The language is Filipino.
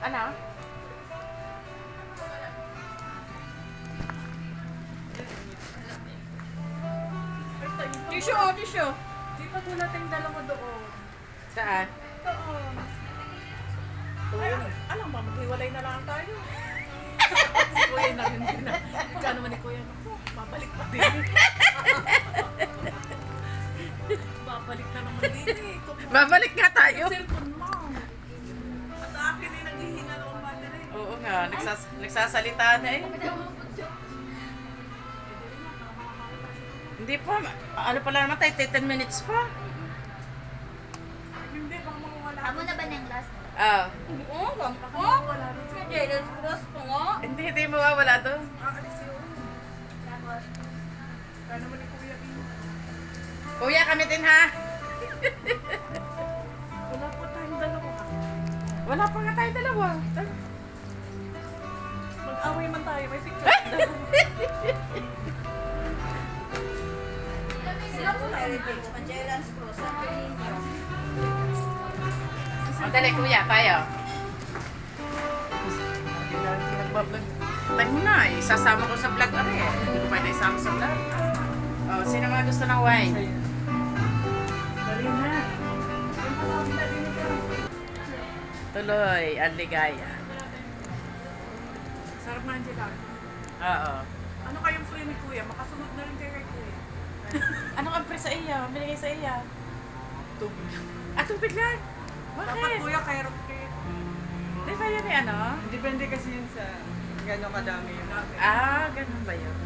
Ano? Tissue, oh, tissue. Di pa tulad yung dalawa doon. Saan? Doon. Ay, alam ba, maghiwalay na lang tayo. Si Kuya na rin din na. Kano man ni Kuya, naku, babalik pa din. Babalik na naman din eh. Babalik nga tayo. Yung cellphone mo. At akin eh, naghihinga na ang battery. Oo nga, nagsasalita na eh. Hindi pa, ano pala naman tayo, 10 minutes pa. Hindi, baka mawala. Amo na ba ng last? Ah, Oo, baka mawala rin siya. Jealous cross po nga. hindi mawawala to. Aalis yun. Tapos, Kano man ni Kuya Bin. Kuya, kami din ha. Wala po tayong dalawa. Wala pa nga tayo dalawa. Mag-away man tayo, may picture. sila po heritage, Jealous cross, sabi ninyo. Madali kuya, tayo. Hindi na rin nagbablog. Tag mo na, isasama ko sa vlog ari eh. Hindi ko pa na isama sa vlog. Oh, sino mga gusto ng wine? Dali na. Tuloy, ang ligaya. Sarap na ang gelato. Oo. Ano kayong free ni Kuya? Makasunod na rin kayo kay Kuya. Ano kang pre sa iya? Binigay sa iya? Tubig. Ah, tubig lang. Dapat Bakit? Kuya, carrot cake. Di ba yan eh, ano? Depende kasi yun sa gano'ng kadami yung Ah, ganun ba yun?